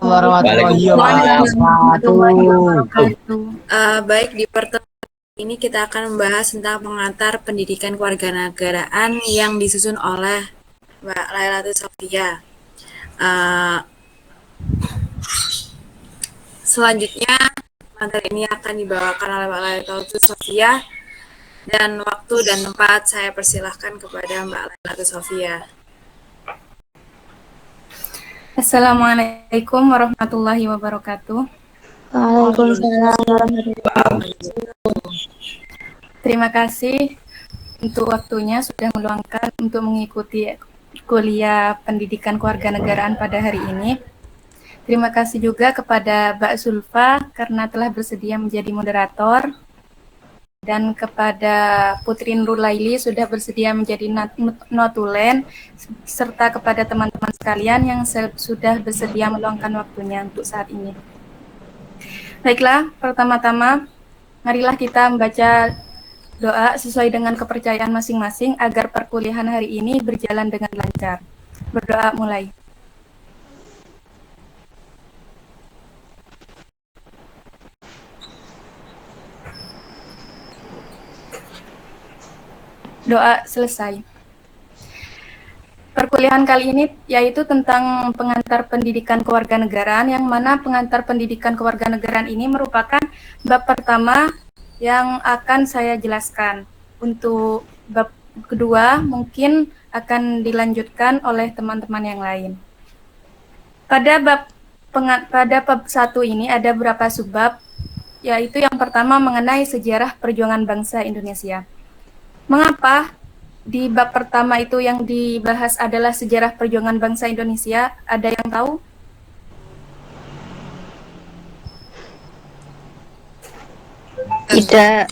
warahmatullahi warahmatullahi wabarakatuh. wabarakatuh. Baik, di pertemuan ini kita akan membahas tentang pengantar pendidikan kewarganegaraan yang disusun oleh Mbak Lailatul Sofia. Uh, Selanjutnya, pengantar ini akan dibawakan oleh Mbak Lailatul Sofia, dan waktu dan tempat saya persilahkan kepada Mbak Lailatul Sofia. Assalamualaikum warahmatullahi wabarakatuh. Waalaikumsalam warahmatullahi wabarakatuh. Terima kasih untuk waktunya sudah meluangkan untuk mengikuti kuliah pendidikan kewarganegaraan pada hari ini. Terima kasih juga kepada Mbak Zulfa karena telah bersedia menjadi moderator, dan kepada Putri Nurlaili sudah bersedia menjadi notulen, serta kepada teman-teman sekalian yang sudah bersedia meluangkan waktunya untuk saat ini. Baiklah, pertama-tama marilah kita membaca doa sesuai dengan kepercayaan masing-masing agar perkuliahan hari ini berjalan dengan lancar. Berdoa mulai. Doa selesai. Perkuliahan kali ini yaitu tentang pengantar pendidikan kewarganegaraan, yang mana pengantar pendidikan kewarganegaraan ini merupakan bab pertama yang akan saya jelaskan. Untuk bab kedua mungkin akan dilanjutkan oleh teman-teman yang lain. Pada bab 1 ini ada beberapa subbab, yaitu yang pertama mengenai sejarah perjuangan bangsa Indonesia. Mengapa di bab pertama itu yang dibahas adalah sejarah perjuangan bangsa Indonesia? Ada yang tahu? Tidak.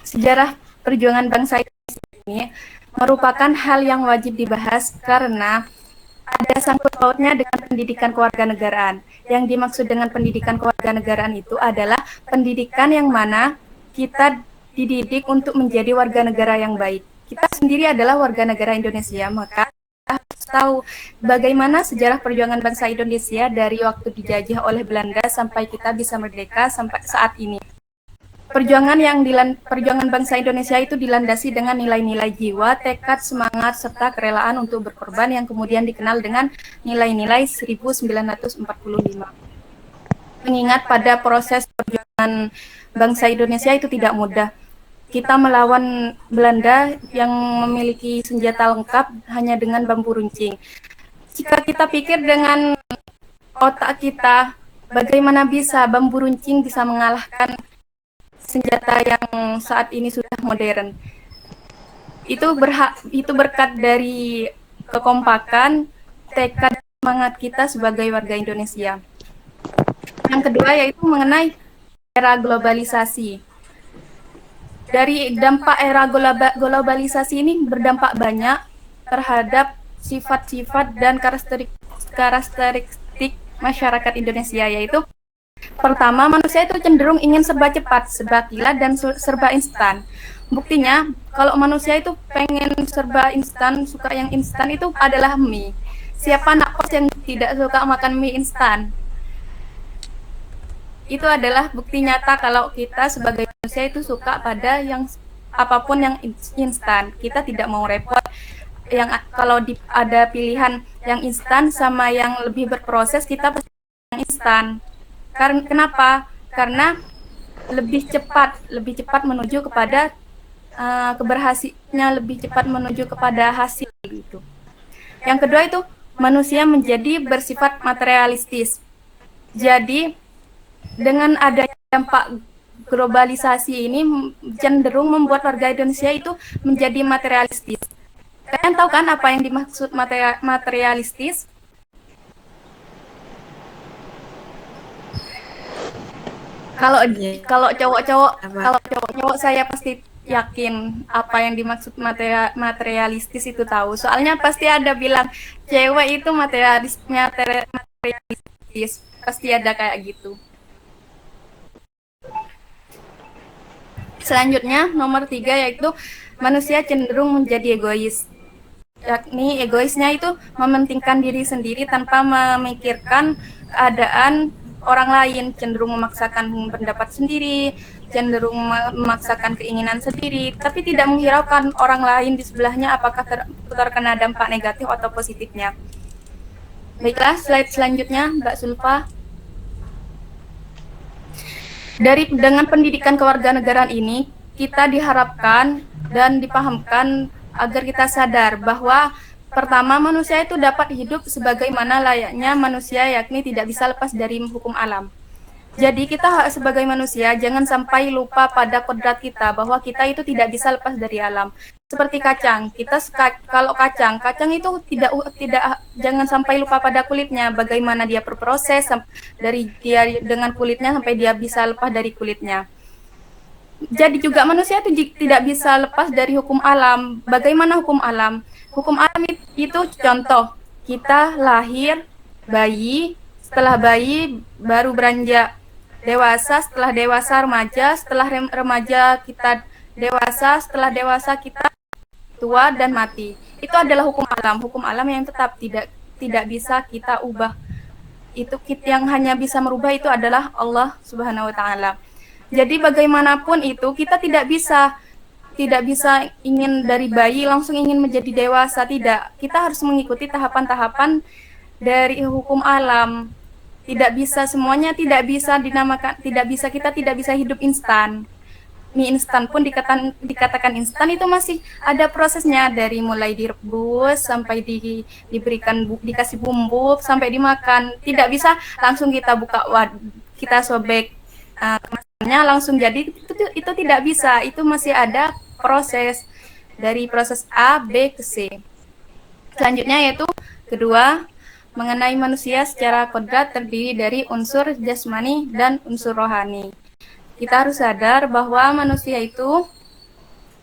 Sejarah perjuangan bangsa Indonesia ini merupakan hal yang wajib dibahas karena ada sangkut pautnya dengan pendidikan kewarganegaraan. Yang dimaksud dengan pendidikan kewarganegaraan itu adalah pendidikan yang mana kita dididik untuk menjadi warga negara yang baik. Kita sendiri adalah warga negara Indonesia, maka kita harus tahu bagaimana sejarah perjuangan bangsa Indonesia dari waktu dijajah oleh Belanda sampai kita bisa merdeka sampai saat ini. Perjuangan bangsa Indonesia itu dilandasi dengan nilai-nilai jiwa, tekad, semangat, serta kerelaan untuk berkorban yang kemudian dikenal dengan nilai-nilai 1945. Mengingat pada proses perjuangan bangsa Indonesia itu tidak mudah. Kita melawan Belanda yang memiliki senjata lengkap hanya dengan bambu runcing. Jika kita pikir dengan otak kita, bagaimana bisa bambu runcing bisa mengalahkan senjata yang saat ini sudah modern? Itu berkat dari kekompakan, tekad, semangat kita sebagai warga Indonesia. Yang kedua yaitu mengenai era globalisasi. Dari dampak era globalisasi ini berdampak banyak terhadap sifat-sifat dan karakteristik masyarakat Indonesia, yaitu pertama, manusia itu cenderung ingin serba cepat, serba kilat, dan serba instan. Buktinya, kalau manusia itu pengen serba instan, suka yang instan itu adalah mie. Siapa anak kos yang tidak suka makan mie instan? Itu adalah bukti nyata kalau kita sebagai manusia itu suka pada yang apapun yang instan. Kita tidak mau repot. Kalau ada pilihan yang instan sama yang lebih berproses, kita pasti yang instan. Kenapa? Karena lebih cepat menuju kepada keberhasilnya, lebih cepat menuju kepada hasil itu. Yang kedua itu manusia menjadi bersifat materialistis. Jadi dengan adanya dampak globalisasi ini cenderung membuat warga Indonesia itu menjadi materialistis. Kalian tahu kan apa yang dimaksud materialistis? Kalau cowok-cowok saya pasti yakin apa yang dimaksud materialistis itu tahu. Soalnya pasti ada bilang cewek itu materialistis, pasti ada kayak gitu. Selanjutnya nomor 3 yaitu manusia cenderung menjadi egois. yakni egoisnya itu mementingkan diri sendiri tanpa memikirkan keadaan orang lain, cenderung memaksakan pendapat sendiri, cenderung memaksakan keinginan sendiri, tapi tidak menghiraukan orang lain di sebelahnya apakah terkena dampak negatif atau positifnya. Baiklah, slide selanjutnya, Mbak Sulfa. Dengan pendidikan kewarganegaraan ini, kita diharapkan dan dipahamkan agar kita sadar bahwa pertama, manusia itu dapat hidup sebagaimana layaknya manusia, yakni tidak bisa lepas dari hukum alam. Jadi kita sebagai manusia jangan sampai lupa pada kodrat kita bahwa kita itu tidak bisa lepas dari alam. Seperti kacang, kalau kacang itu tidak jangan sampai lupa pada kulitnya, bagaimana dia berproses dari dia dengan kulitnya sampai dia bisa lepas dari kulitnya. Jadi juga manusia itu tidak bisa lepas dari hukum alam. Bagaimana hukum alam? Hukum alam itu contoh, kita lahir bayi, setelah bayi baru beranjak dewasa, setelah dewasa remaja, setelah remaja kita dewasa, setelah dewasa kita tua dan mati. Itu adalah hukum alam yang tetap tidak bisa kita ubah. Itu yang hanya bisa merubah itu adalah Allah Subhanahu wa taala. Jadi bagaimanapun itu kita tidak bisa ingin dari bayi langsung ingin menjadi dewasa, tidak. Kita harus mengikuti tahapan-tahapan dari hukum alam. Tidak bisa semuanya, tidak bisa kita tidak bisa hidup instan. Mie instan pun dikatakan instan itu masih ada prosesnya, dari mulai direbus sampai dikasih bumbu sampai dimakan. Tidak bisa langsung kita kita sobek kemasannya langsung jadi, itu tidak bisa. Itu masih ada proses dari proses A, B ke C. Selanjutnya yaitu kedua, mengenai manusia secara kodrat terdiri dari unsur jasmani dan unsur rohani. Kita harus sadar bahwa manusia itu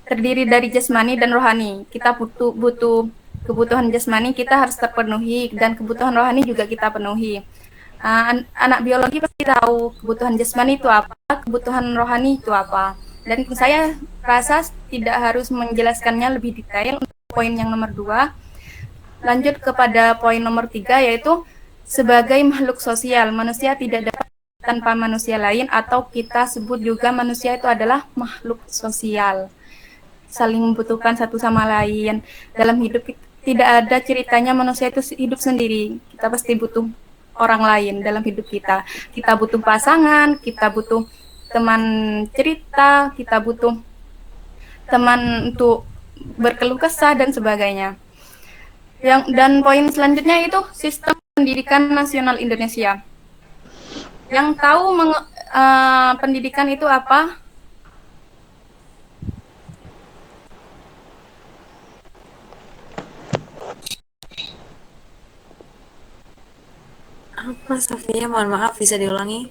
terdiri dari jasmani dan rohani. Kita butuh kebutuhan jasmani kita harus terpenuhi dan kebutuhan rohani juga kita penuhi. Anak biologi pasti tahu kebutuhan jasmani itu apa, kebutuhan rohani itu apa. Dan saya rasa tidak harus menjelaskannya lebih detail untuk poin yang nomor 2. Lanjut kepada poin nomor 3, yaitu sebagai makhluk sosial, manusia tidak dapat tanpa manusia lain, atau kita sebut juga manusia itu adalah makhluk sosial, saling membutuhkan satu sama lain. Dalam hidup tidak ada ceritanya manusia itu hidup sendiri, kita pasti butuh orang lain dalam hidup kita. Kita butuh pasangan, kita butuh teman cerita, kita butuh teman untuk berkeluh kesah dan sebagainya. Dan poin selanjutnya itu sistem pendidikan nasional Indonesia. Yang tahu pendidikan itu apa? Apa, Safia? Mohon maaf, bisa diulangi?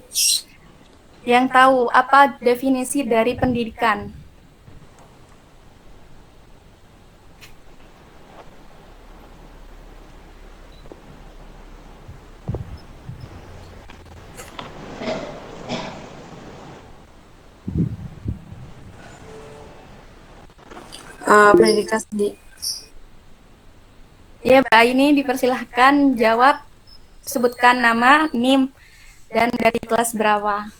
Yang tahu apa definisi dari pendidikan? Pendidikan di Ya, Mbak ini dipersilahkan jawab, sebutkan nama, NIM, dan dari kelas berapa.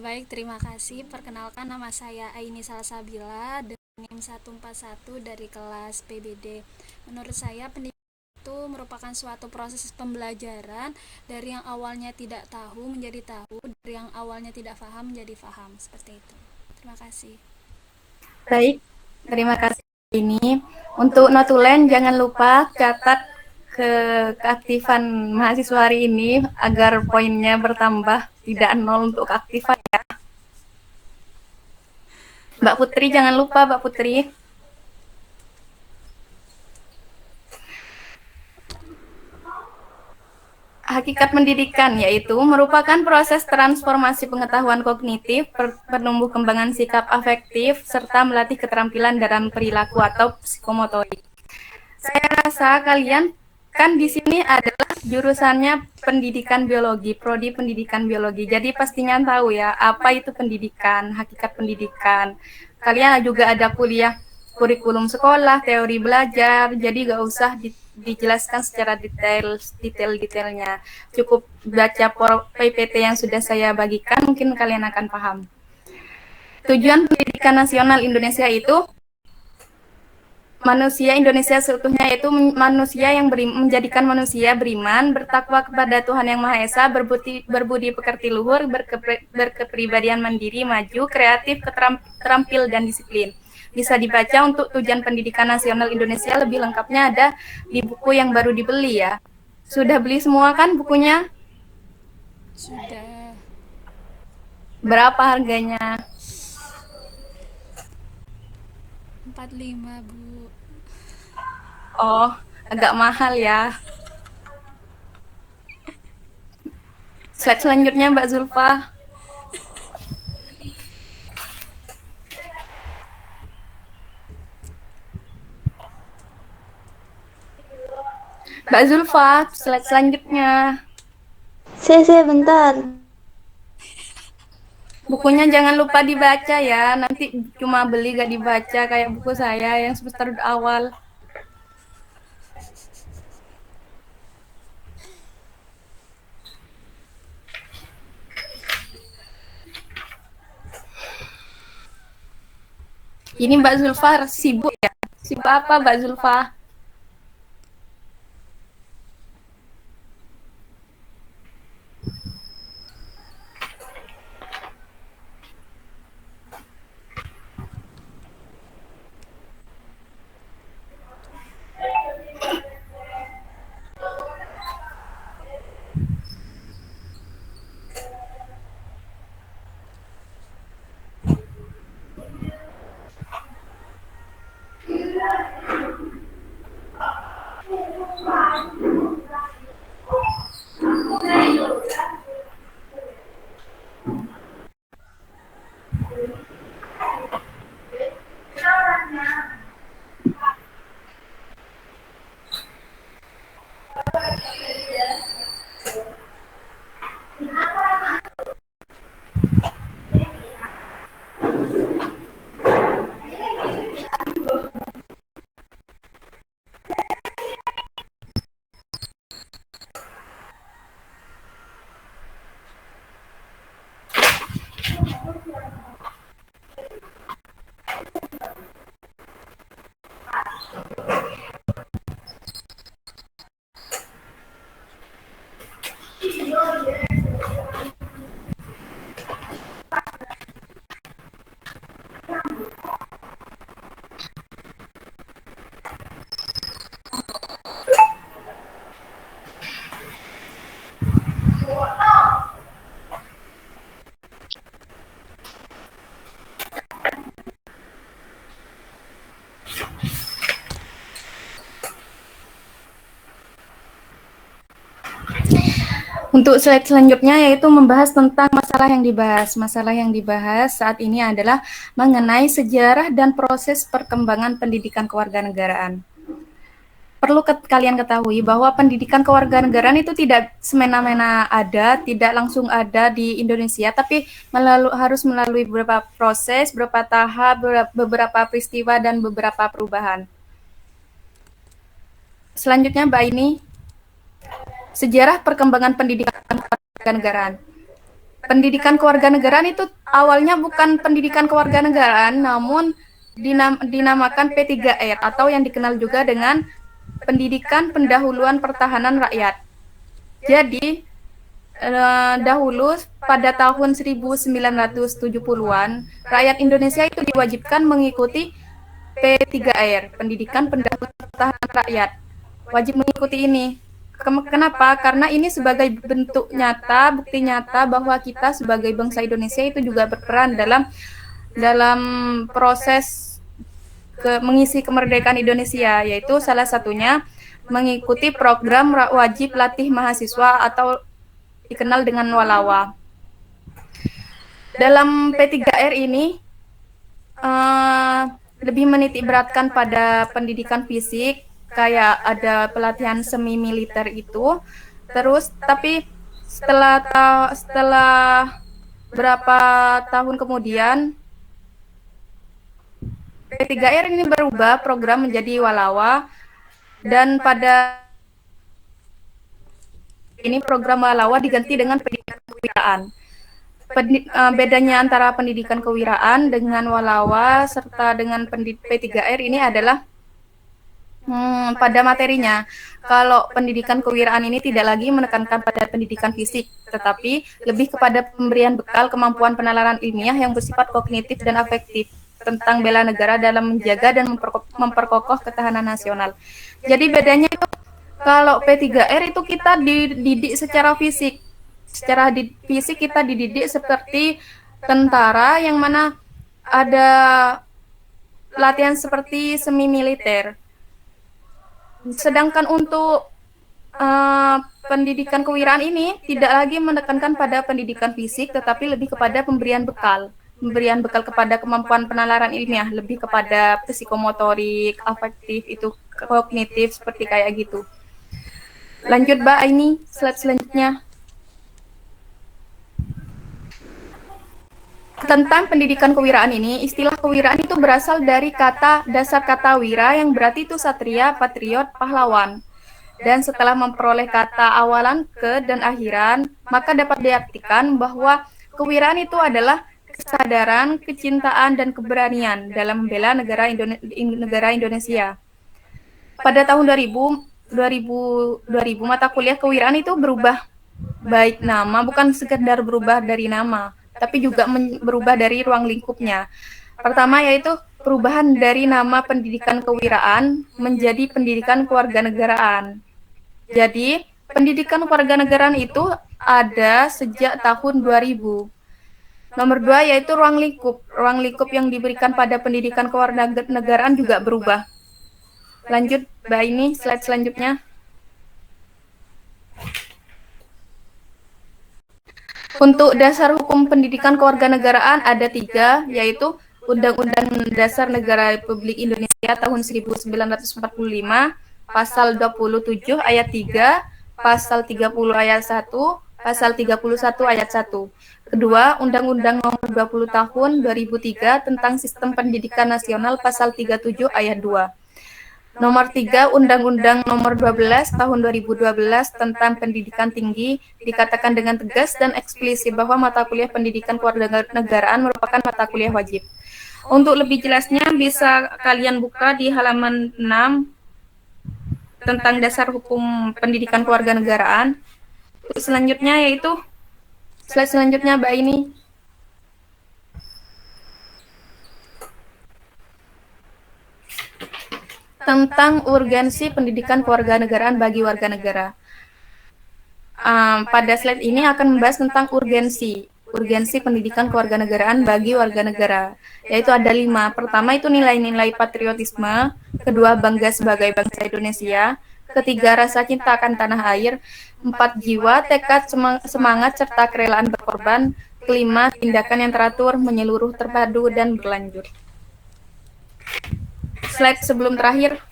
Baik, terima kasih. Perkenalkan, nama saya Aini Salsabila dengan NIM 141 dari kelas PBD. Menurut saya pendidikan itu merupakan suatu proses pembelajaran dari yang awalnya tidak tahu menjadi tahu, dari yang awalnya tidak paham menjadi paham, seperti itu. Terima kasih. Baik, terima kasih. Ini untuk notulen jangan lupa catat keaktifan mahasiswa hari ini agar poinnya bertambah, tidak 0 untuk keaktifan ya. Mbak Putri, jangan lupa Mbak Putri. Hakikat pendidikan yaitu merupakan proses transformasi pengetahuan kognitif, penumbuh kembangan sikap afektif, serta melatih keterampilan dalam perilaku atau psikomotorik. Saya rasa kalian kan di sini adalah jurusannya pendidikan biologi, prodi pendidikan biologi. Jadi pastinya tahu ya apa itu pendidikan, hakikat pendidikan. Kalian juga ada kuliah kurikulum sekolah, teori belajar, jadi gak usah dijelaskan secara detailnya. Cukup baca PPT yang sudah saya bagikan, mungkin kalian akan paham. Tujuan pendidikan nasional Indonesia itu manusia Indonesia seutuhnya, yaitu manusia yang menjadikan manusia beriman, bertakwa kepada Tuhan Yang Maha Esa, berbudi pekerti luhur, berkepribadian mandiri, maju, kreatif, terampil, dan disiplin. Bisa dibaca untuk tujuan pendidikan nasional Indonesia, lebih lengkapnya ada di buku yang baru dibeli ya. Sudah beli semua kan bukunya? Sudah. Berapa harganya? 45, Bu. Oh, agak mahal ya. Slide selanjutnya Mbak Zulfa. Mbak Zulfa, slide selanjutnya. Bentar. Bukunya jangan lupa dibaca ya. Nanti cuma beli gak dibaca kayak buku saya yang semester awal. Ini Mbak Zulfa sibuk ya? Sibuk apa Mbak Zulfa? Untuk slide selanjutnya yaitu membahas tentang masalah yang dibahas. Masalah yang dibahas saat ini adalah mengenai sejarah dan proses perkembangan pendidikan kewarganegaraan. Perlu kalian ketahui bahwa pendidikan kewarganegaraan itu tidak semena-mena ada, tidak langsung ada di Indonesia, tapi harus melalui beberapa proses, beberapa tahap, beberapa peristiwa, dan beberapa perubahan. Selanjutnya Mbak ini, sejarah perkembangan pendidikan kewarganegaraan. Pendidikan kewarganegaraan itu awalnya bukan pendidikan kewarganegaraan, namun dinamakan P3R atau yang dikenal juga dengan Pendidikan Pendahuluan Pertahanan Rakyat. Jadi, dahulu pada tahun 1970-an, rakyat Indonesia itu diwajibkan mengikuti P3R, Pendidikan Pendahuluan Pertahanan Rakyat. Wajib mengikuti ini. Kenapa? Karena ini sebagai bentuk nyata, bukti nyata bahwa kita sebagai bangsa Indonesia itu juga berperan dalam proses mengisi kemerdekaan Indonesia, yaitu salah satunya mengikuti program wajib latih mahasiswa atau dikenal dengan Walawa. Dalam P3R ini lebih menitik beratkan pada pendidikan fisik, kayak ada pelatihan semi militer itu. Terus tapi setelah berapa tahun kemudian P3R ini berubah program menjadi Walawa, dan pada ini program Walawa diganti dengan pendidikan kewirausahaan. Bedanya antara pendidikan kewirausahaan dengan Walawa serta dengan P3R ini adalah pada materinya. Kalau pendidikan kewirausahaan ini tidak lagi menekankan pada pendidikan fisik, tetapi lebih kepada pemberian bekal kemampuan penalaran ilmiah yang bersifat kognitif dan afektif tentang bela negara dalam menjaga dan memperkokoh ketahanan nasional. Jadi bedanya itu, kalau P3R itu kita dididik secara fisik. Secara fisik kita dididik seperti tentara yang mana ada latihan seperti semi militer. Sedangkan untuk pendidikan kewirausahaan ini tidak lagi menekankan pada pendidikan fisik, tetapi lebih kepada pemberian bekal kepada kemampuan penalaran ilmiah, lebih kepada psikomotorik, afektif, itu kognitif, seperti kayak gitu. Lanjut Mbak, ini slide selanjutnya. Tentang pendidikan kewirausahaan ini, istilah kewirausahaan itu berasal dari dasar kata wira yang berarti itu satria, patriot, pahlawan. Dan setelah memperoleh kata awalan, ke, dan akhiran, maka dapat diartikan bahwa kewirausahaan itu adalah kesadaran, kecintaan, dan keberanian dalam membela negara Indonesia. Pada tahun 2000 mata kuliah kewirausahaan itu berubah, baik nama, bukan sekedar berubah dari nama, tapi juga berubah dari ruang lingkupnya. Pertama yaitu perubahan dari nama pendidikan kewirausahaan menjadi pendidikan kewarganegaraan. Jadi, pendidikan kewarganegaraan itu ada sejak tahun 2000. Nomor 2 yaitu ruang lingkup. Ruang lingkup yang diberikan pada pendidikan kewarganegaraan juga berubah. Lanjut, Mbak, ini slide selanjutnya. Untuk dasar hukum pendidikan kewarganegaraan ada 3, yaitu Undang-Undang Dasar Negara Republik Indonesia tahun 1945, Pasal 27 ayat 3, Pasal 30 ayat 1, Pasal 31 ayat 1. Kedua, Undang-Undang Nomor 20 Tahun 2003 tentang Sistem Pendidikan Nasional Pasal 37 ayat 2. Nomor 3, Undang-Undang Nomor 12 Tahun 2012 tentang Pendidikan Tinggi dikatakan dengan tegas dan eksplisit bahwa mata kuliah pendidikan kewarganegaraan merupakan mata kuliah wajib. Untuk lebih jelasnya bisa kalian buka di halaman 6 tentang dasar hukum pendidikan kewarganegaraan. Selanjutnya yaitu slide selanjutnya Mbak ini. Tentang urgensi pendidikan kewarganegaraan bagi warga negara. Pada slide ini akan membahas tentang urgensi pendidikan kewarganegaraan bagi warga negara, yaitu ada 5. Pertama itu nilai-nilai patriotisme, kedua bangga sebagai bangsa Indonesia, ketiga rasa cinta akan tanah air, 4 jiwa, tekad, semangat, serta kerelaan berkorban, kelima tindakan yang teratur, menyeluruh, terpadu, dan berlanjut. Slide sebelum terakhir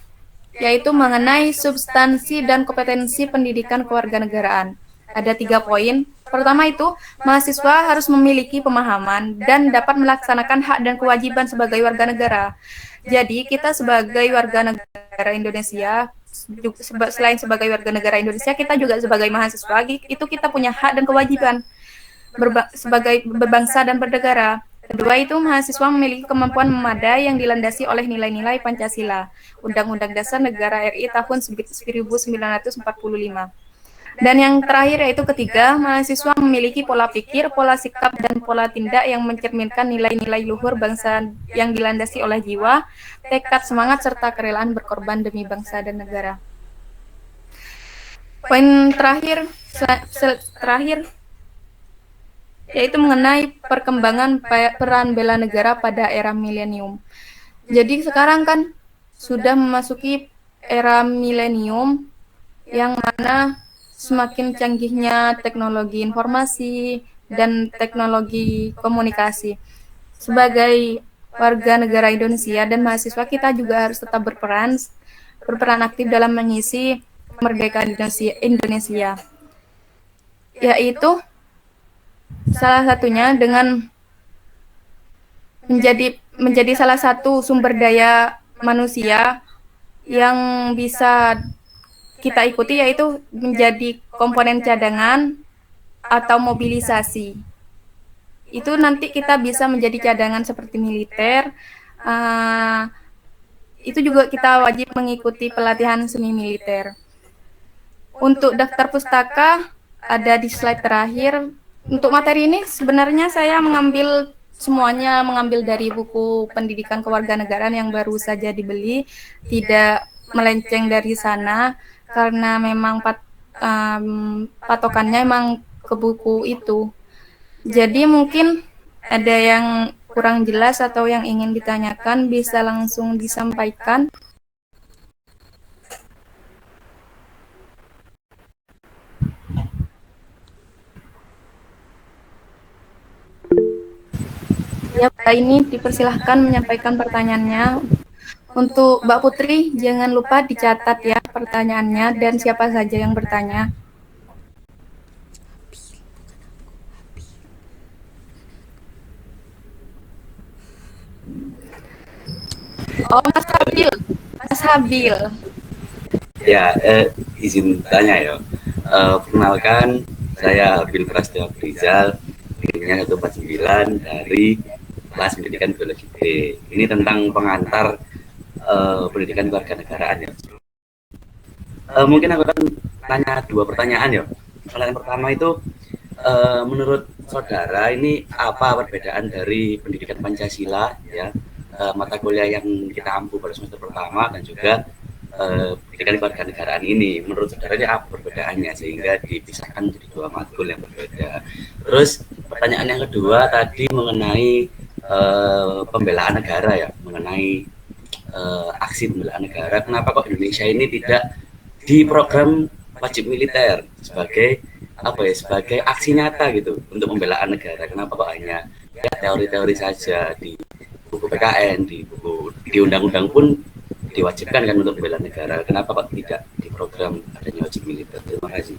yaitu mengenai substansi dan kompetensi pendidikan kewarganegaraan. Ada 3 poin. Pertama itu, mahasiswa harus memiliki pemahaman dan dapat melaksanakan hak dan kewajiban sebagai warga negara. Jadi, kita sebagai warga negara Indonesia, selain sebagai warga negara Indonesia, kita juga sebagai mahasiswa, itu kita punya hak dan kewajiban sebagai berbangsa dan bernegara. Kedua itu, mahasiswa memiliki kemampuan memadai yang dilandasi oleh nilai-nilai Pancasila, Undang-Undang Dasar Negara RI tahun 1945. Dan yang terakhir yaitu ketiga, mahasiswa memiliki pola pikir, pola sikap, dan pola tindak yang mencerminkan nilai-nilai luhur bangsa yang dilandasi oleh jiwa, tekad, semangat, serta kerelaan berkorban demi bangsa dan negara. Poin terakhir yaitu mengenai perkembangan peran bela negara pada era milenium. Jadi sekarang kan sudah memasuki era milenium yang mana semakin canggihnya teknologi informasi dan teknologi komunikasi. Sebagai warga negara Indonesia dan mahasiswa, kita juga harus tetap berperan aktif dalam mengisi kemerdekaan Indonesia. Yaitu salah satunya dengan menjadi salah satu sumber daya manusia yang bisa kita ikuti, yaitu menjadi komponen cadangan atau mobilisasi. Itu nanti kita bisa menjadi cadangan seperti militer. Uh, itu juga kita wajib mengikuti pelatihan semi militer. Untuk daftar pustaka ada di slide terakhir. Untuk materi ini sebenarnya saya mengambil dari buku pendidikan kewarganegaraan yang baru saja dibeli, tidak melenceng dari sana karena memang patokannya memang ke buku itu. Jadi mungkin ada yang kurang jelas atau yang ingin ditanyakan bisa langsung disampaikan. Ya, Pak, ini dipersilahkan menyampaikan pertanyaannya. Untuk Mbak Putri, jangan lupa dicatat ya pertanyaannya dan siapa saja yang bertanya. Oh, Mas Habil. Mas Habil. Ya, izin tanya ya. Perkenalkan, saya Habil Prasetyo Rizal, NIM-nya 149 dari kelas pendidikan biologi B. Ini tentang pengantar pendidikan kewarganegaraan ya. Mungkin aku akan tanya 2 pertanyaan ya. Pertanyaan pertama itu, menurut saudara ini apa perbedaan dari pendidikan Pancasila ya, mata kuliah yang kita ampu pada semester pertama dan juga pendidikan kewarganegaraan ini, menurut saudara ini apa perbedaannya sehingga dipisahkan menjadi 2 matkul yang berbeda. Terus pertanyaan yang kedua tadi mengenai pembelaan negara ya, mengenai aksi pembelaan negara. Kenapa kok Indonesia ini tidak di program wajib militer sebagai sebagai aksi nyata gitu untuk pembelaan negara? Kenapa kok hanya ya teori-teori saja di buku PKN, di undang-undang pun diwajibkan kan untuk membela negara. Kenapa kok tidak di program adanya wajib militer? Terima kasih.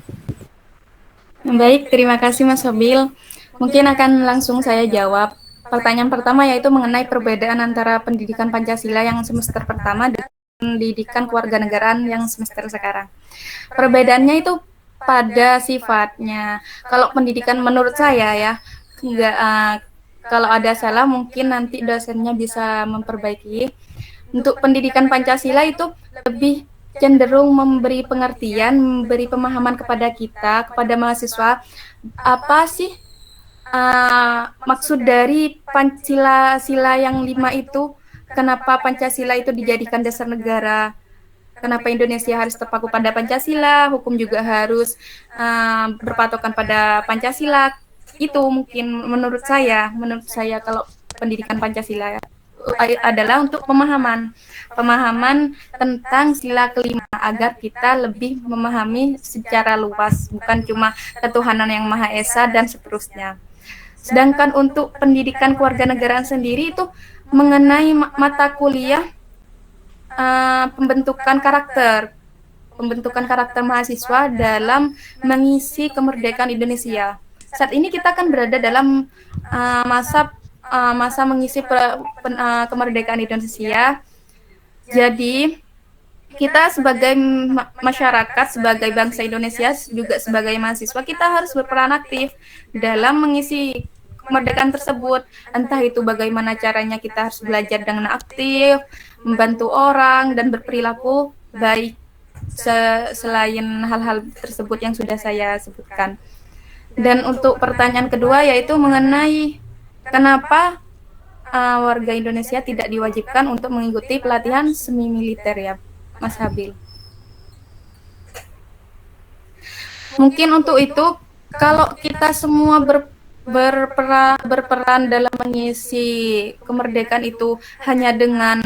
Baik, terima kasih Mas Habil. Mungkin akan langsung saya jawab. Pertanyaan pertama yaitu mengenai perbedaan antara pendidikan Pancasila yang semester pertama dan pendidikan kewarganegaraan yang semester sekarang. Perbedaannya itu pada sifatnya. Kalau pendidikan menurut saya ya, kalau ada salah mungkin nanti dosennya bisa memperbaiki. Untuk pendidikan Pancasila itu lebih cenderung memberi pengertian, memberi pemahaman kepada kita, kepada mahasiswa, apa sih maksud dari Pancasila yang 5 itu, kenapa Pancasila itu dijadikan dasar negara, kenapa Indonesia harus terpaku pada Pancasila, hukum juga harus berpatokan pada Pancasila. Itu mungkin menurut saya kalau pendidikan Pancasila adalah untuk pemahaman tentang sila kelima agar kita lebih memahami secara luas, bukan cuma ketuhanan yang Maha Esa dan seterusnya. Sedangkan untuk pendidikan kewarganegaraan sendiri itu mengenai mata kuliah pembentukan karakter mahasiswa dalam mengisi kemerdekaan Indonesia. Saat ini kita kan berada dalam masa mengisi kemerdekaan Indonesia. Jadi kita sebagai masyarakat, sebagai bangsa Indonesia, juga sebagai mahasiswa, kita harus berperan aktif dalam mengisi kemerdekaan tersebut. Entah itu bagaimana caranya kita harus belajar dengan aktif, membantu orang, dan berperilaku baik selain hal-hal tersebut yang sudah saya sebutkan. Dan untuk pertanyaan kedua yaitu mengenai kenapa warga Indonesia tidak diwajibkan untuk mengikuti pelatihan semi militer ya, Mas Habil. Mungkin untuk itu, kalau kita semua berperan dalam mengisi kemerdekaan itu hanya dengan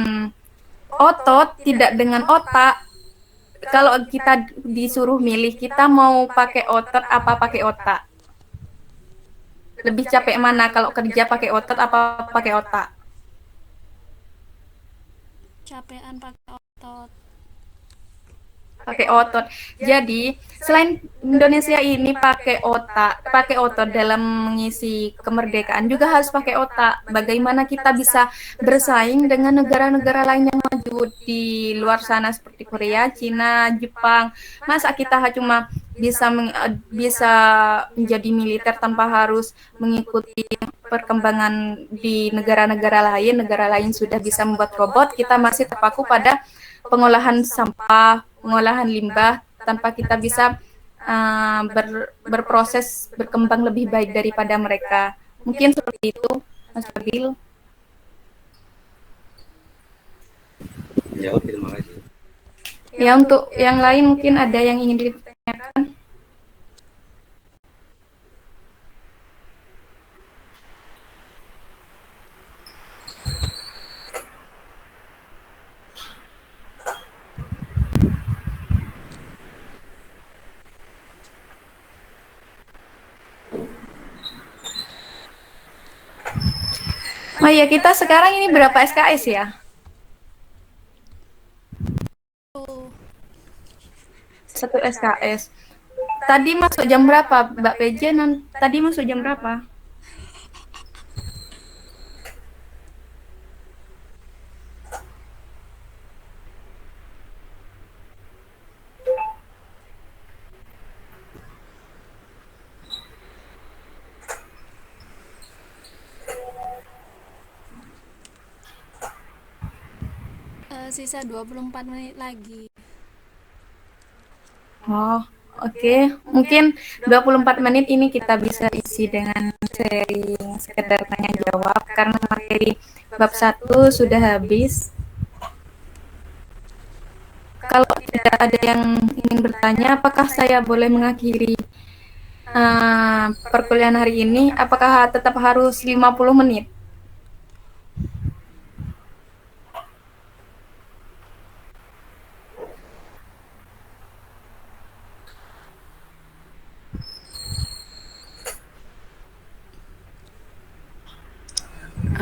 otot, tidak dengan otak. Kalau kita disuruh milih, kita mau pakai otot apa pakai otak? Lebih capek mana, kalau kerja pakai otot apa pakai otak? Capean pakai otot. pakai otot. Jadi selain Indonesia ini pakai otot dalam mengisi kemerdekaan, juga harus pakai otak. Bagaimana kita bisa bersaing dengan negara-negara lain yang maju di luar sana seperti Korea, Cina, Jepang. Masa kita cuma bisa menjadi militer tanpa harus mengikuti perkembangan di negara lain sudah bisa membuat robot, kita masih terpaku pada pengolahan sampah, pengolahan limbah, tanpa kita bisa berproses berkembang lebih baik daripada mereka. Mungkin seperti itu, Mas Fadil. Ya, oke, terima kasih. Ya, untuk yang lain mungkin ada yang ingin ditanyakan. Oh iya, kita sekarang ini berapa SKS ya? Satu SKS. Tadi masuk jam berapa, Mbak PJ? Tadi masuk jam berapa? Sisa 24 menit lagi. Oh, oke. Mungkin 24 menit ini kita bisa isi dengan sharing sekedar tanya jawab karena materi bab 1 sudah habis. Kalau tidak ada yang ingin bertanya, apakah saya boleh mengakhiri perkuliahan hari ini? Apakah tetap harus 50 menit?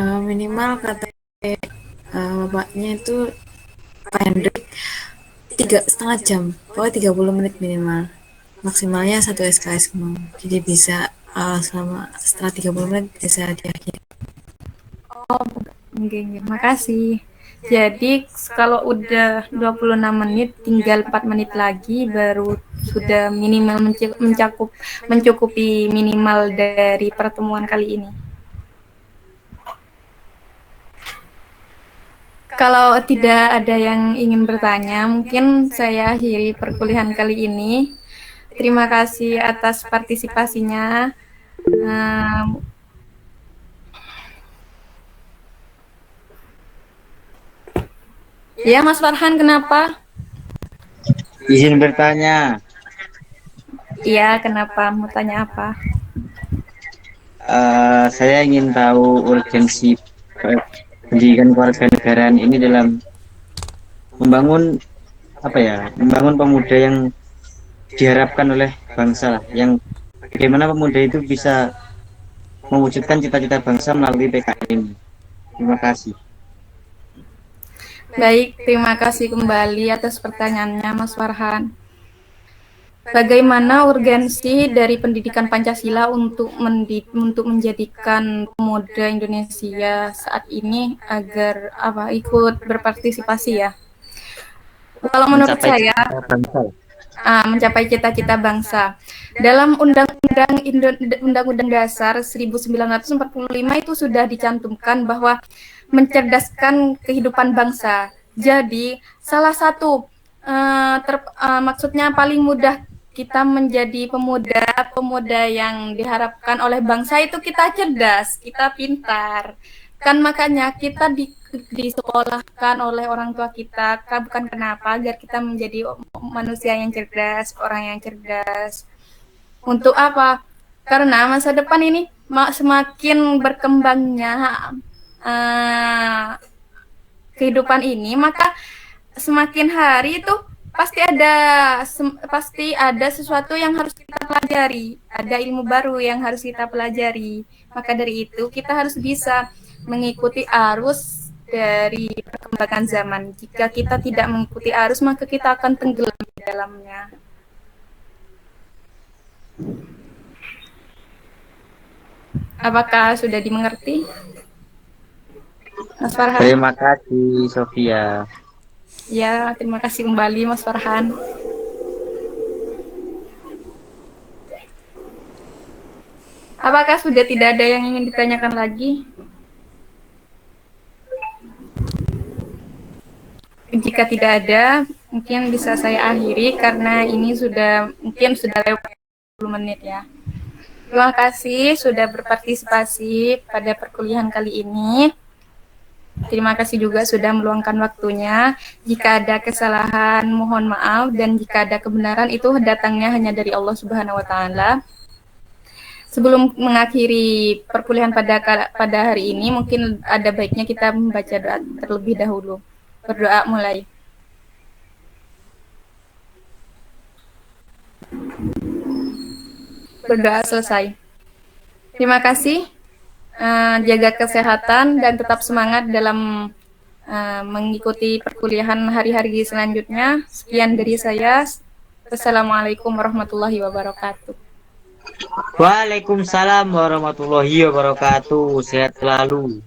Minimal kata bapaknya itu pendek 3,5 jam, pokoknya 30 menit minimal, maksimalnya 1 SKS mau, jadi bisa setelah 30 menit bisa diakhiri. Oh, oke, makasih. Jadi kalau udah 26 menit, tinggal 4 menit lagi baru sudah minimal mencukupi minimal dari pertemuan kali ini. Kalau tidak ada yang ingin bertanya, mungkin saya akhiri perkuliahan kali ini. Terima kasih atas partisipasinya. Ya, Mas Farhan, kenapa? Izin bertanya, Iya, kenapa? Mau tanya apa? saya ingin tahu urgensi pendidikan kewarganegaraan ini dalam membangun membangun pemuda yang diharapkan oleh bangsa, yang bagaimana pemuda itu bisa mewujudkan cita-cita bangsa melalui PKN ini. Terima kasih. Baik, terima kasih kembali atas pertanyaannya, Mas Farhan. Bagaimana urgensi dari pendidikan Pancasila untuk menjadikan pemuda Indonesia saat ini agar ikut berpartisipasi ya? Kalau menurut saya, mencapai cita-cita bangsa. Dalam Undang-Undang Dasar 1945 itu sudah dicantumkan bahwa mencerdaskan kehidupan bangsa. Jadi, salah satu maksudnya paling mudah kita menjadi pemuda yang diharapkan oleh bangsa itu kita cerdas, kita pintar. Kan makanya kita disekolahkan oleh orang tua kita, bukan kenapa, agar kita menjadi manusia yang cerdas, orang yang cerdas. Untuk apa? Karena masa depan ini semakin berkembangnya kehidupan ini, maka semakin hari itu pasti ada sesuatu yang harus kita pelajari, ada ilmu baru yang harus kita pelajari. Maka dari itu kita harus bisa mengikuti arus dari perkembangan zaman. Jika kita tidak mengikuti arus, maka kita akan tenggelam di dalam dalamnya. Apakah sudah dimengerti, Mas Farhan? Terima kasih Sofia. Ya, terima kasih kembali Mas Farhan. Apakah sudah tidak ada yang ingin ditanyakan lagi? Jika tidak ada, mungkin bisa saya akhiri karena ini mungkin sudah lewat 10 menit ya. Terima kasih sudah berpartisipasi pada perkuliahan kali ini. Terima kasih juga sudah meluangkan waktunya. Jika ada kesalahan, mohon maaf, dan jika ada kebenaran itu datangnya hanya dari Allah Subhanahu wa taala. Sebelum mengakhiri perkuliahan pada hari ini, mungkin ada baiknya kita membaca doa terlebih dahulu. Berdoa mulai. Berdoa selesai. Terima kasih. Jaga kesehatan dan tetap semangat dalam mengikuti perkuliahan hari-hari selanjutnya. Sekian dari saya. Wassalamualaikum warahmatullahi wabarakatuh. Waalaikumsalam warahmatullahi wabarakatuh. Sehat selalu.